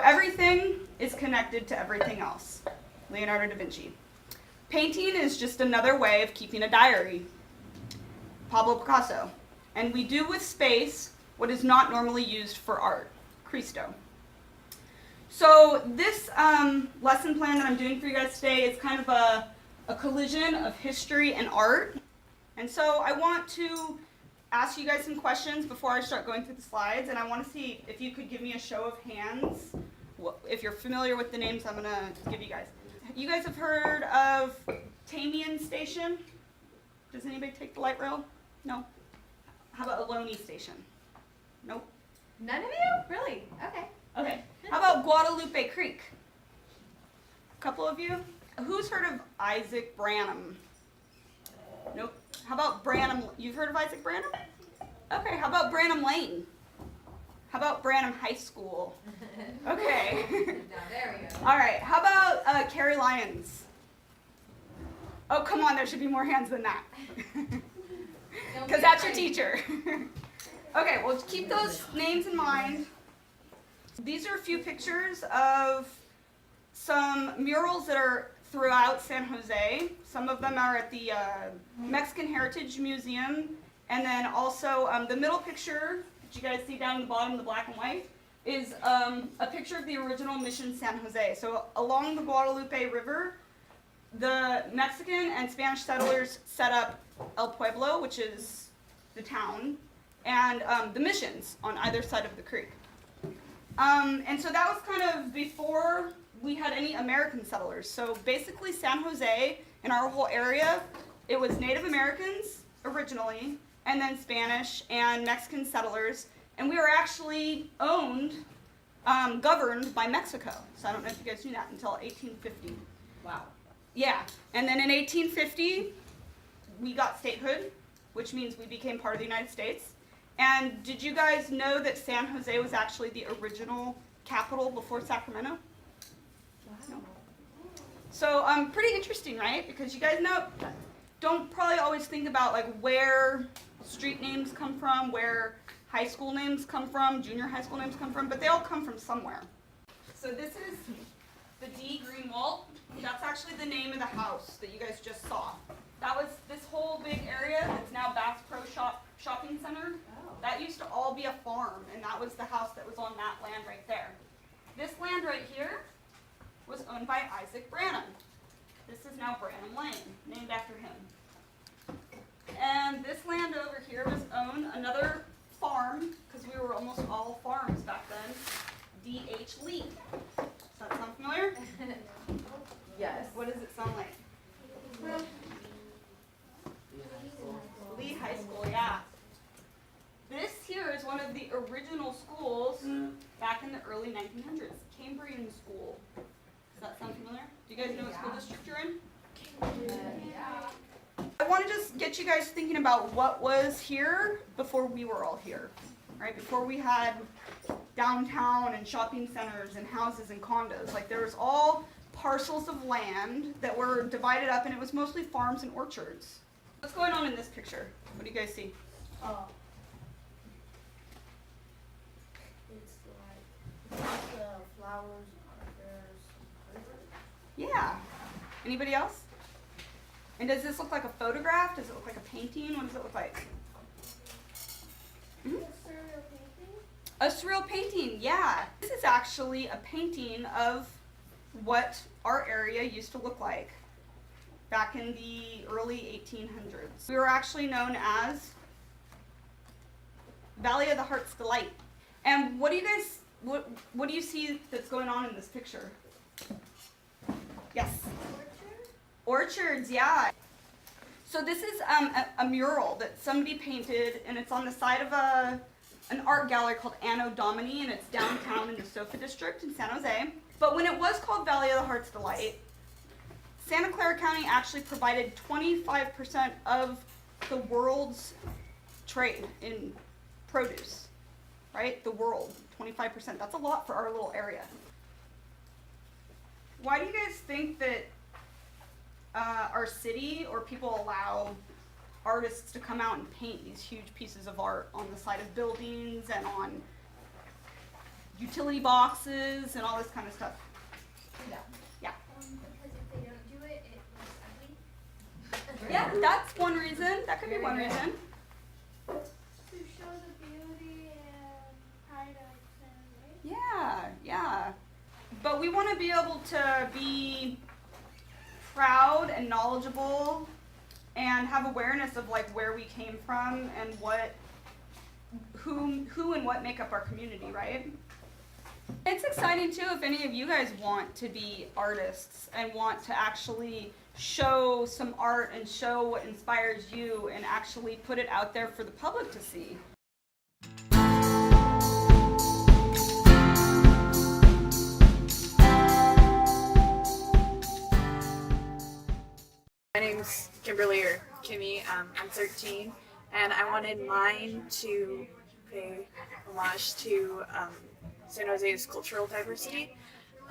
everything is connected to everything else. Leonardo da Vinci. Painting is just another way of keeping a diary. Pablo Picasso. And we do with space what is not normally used for art. Christo. So this lesson plan that I'm doing for you guys today is kind of a collision of history and art. And so I want to ask you guys some questions before I start going through the slides, and I want to see if you could give me a show of hands. If you're familiar with the names I'm going to give you guys. You guys have heard of Tamian Station? Does anybody take the light rail? No? How about Ohlone Station? Nope. None of you? Really? Okay. Okay. How about Guadalupe Creek? A couple of you? Who's heard of Isaac Branham? Nope. How about Branham? You've heard of Isaac Branham? Okay. How about Branham Lane? How about Branham High School? Okay. Now there we go. All right. How about Carrie Lyons? Oh, come on. There should be more hands than that. Because that's your teacher. Okay. Well, keep those names in mind. These are a few pictures of some murals that are throughout San Jose. Some of them are at the Mexican Heritage Museum. And then also the middle picture that you guys see down in the bottom, the black and white, is a picture of the original Mission San Jose. So along the Guadalupe River, the Mexican and Spanish settlers set up El Pueblo, which is the town, and the missions on either side of the creek. And so that was kind of before we had any American settlers. So basically San Jose and our whole area, it was Native Americans originally, and then Spanish and Mexican settlers. And we were actually owned, governed by Mexico. So I don't know if you guys knew that until 1850. Wow. Yeah. And then in 1850, we got statehood, which means we became part of the United States. And did you guys know that San Jose was actually the original capital before Sacramento? Wow. No. So pretty interesting, right? Because you guys don't probably always think about like where street names come from, where high school names come from, junior high school names come from, but they all come from somewhere. So this is the D. Greenwald. That's actually the name of the house that you guys just saw. That was this whole big area that's now Bass Pro Shopping Center. Oh. That used to all be a farm, and that was the house that was on that land right there. This land right here was owned by Isaac Branham. This is now Branham Lane, named after him. And this land over here was owned, another farm, because we were almost all farms back then, D.H. Lee. Does that sound familiar? Yes. What does it sound like? Lee High School, yeah. This here is one of the original schools back in the early 1900s, Cambrian School. Does that sound familiar? Do you guys know what school district you're in? Yeah. I want to just get you guys thinking about what was here before we were all here, right? Before we had downtown and shopping centers and houses and condos. Like there was all parcels of land that were divided up, and it was mostly farms and orchards. What's going on in this picture? What do you guys see? Oh. It's like the flowers are Yeah. Anybody else? And does this look like a photograph? Does it look like a painting? What does it look like? there's a surreal painting. A surreal painting, yeah. This is actually a painting of what our area used to look like back in the early 1800s. We were actually known as Valley of the Heart's Delight. And what do you guys, what do you see that's going on in this picture? Yes? Orchards, yeah. So this is a mural that somebody painted, and it's on the side of an art gallery called Anno Domini, and it's downtown in the Sofa District in San Jose. But when it was called Valley of the Heart's Delight, Santa Clara County actually provided 25% of the world's trade in produce, right? The world, 25%. That's a lot for our little area. Why do you guys think that our city or people allow artists to come out and paint these huge pieces of art on the side of buildings and on utility boxes and all this kind of stuff. Because if they don't do it, it looks ugly. Yeah, that's one reason. That could be one reason. To show the beauty and pride of San Luis. Yeah. But we want to be able to be proud and knowledgeable and have awareness of like where we came from and who and what make up our community, right? It's exciting too if any of you guys want to be artists and want to actually show some art and show what inspires you and actually put it out there for the public to see. My name's Kimberly or Kimmy. I'm 13, and I wanted mine to pay homage to San Jose's cultural diversity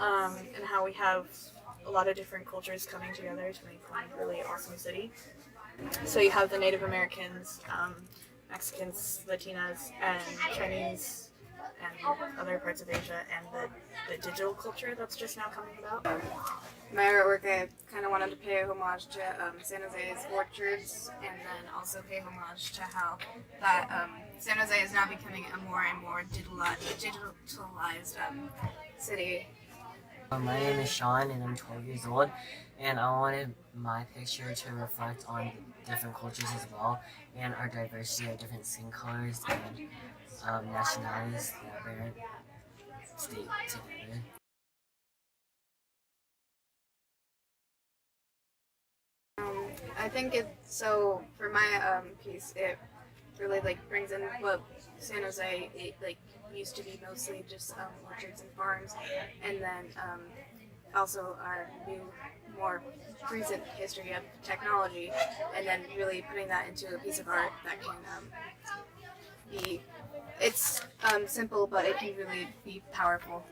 and how we have a lot of different cultures coming together to make one really awesome city. So you have the Native Americans, Mexicans, Latinas, and Chinese, and other parts of Asia, and the digital culture that's just now coming about. My artwork, I kind of wanted to pay homage to San Jose's orchards, and then also pay homage to how that San Jose is now becoming a more and more digitalized city. My name is Sean and I'm 12 years old, and I wanted my picture to reflect on different cultures as well and our diversity of different skin colors and nationalities that we're state together. I think so for my piece, it really brings in what San Jose used to be mostly just orchards and farms, and then also our new, more recent history of technology, and then really putting that into a piece of art that can it's simple, but it can really be powerful.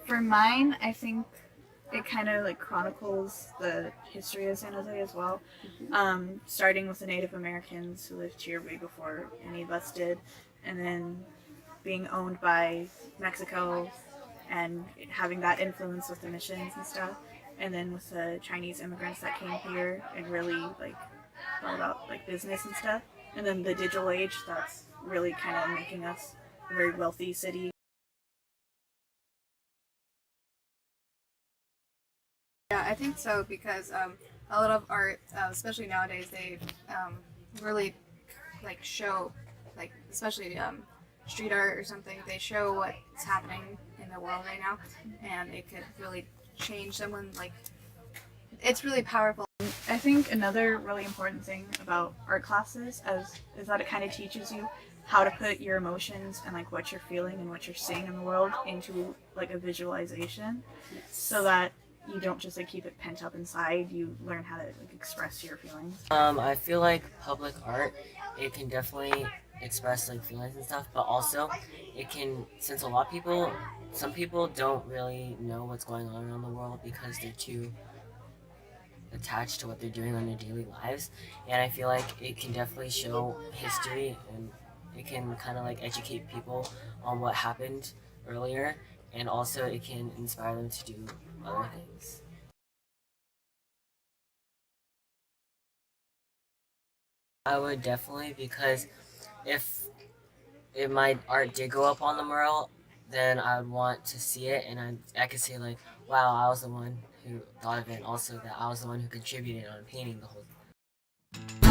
For mine, I think it kind of chronicles the history of San Jose as well, starting with the Native Americans who lived here way before any of us did, and then being owned by Mexico and having that influence with the missions and stuff, and then with the Chinese immigrants that came here and really thought about business and stuff, and then the digital age that's really kind of making us a very wealthy city. Yeah, I think so, because a lot of art, especially nowadays, they really show, especially street art or something, they show what's happening in the world right now, and it could really change someone. It's really powerful. I think another really important thing about art classes is that it kind of teaches you how to put your emotions and what you're feeling and what you're seeing in the world into a visualization, so that you don't just keep it pent up inside. You learn how to express your feelings. I feel like public art, it can definitely express feelings and stuff, but also it can, since some people don't really know what's going on around the world because they're too attached to what they're doing on their daily lives, and I feel like it can definitely show history, and it can kind of educate people on what happened earlier, and also it can inspire them to do other things. I would definitely, because if my art did go up on the mural, then I would want to see it, and I could say wow, I was the one who thought of it, and also that I was the one who contributed on painting the whole thing.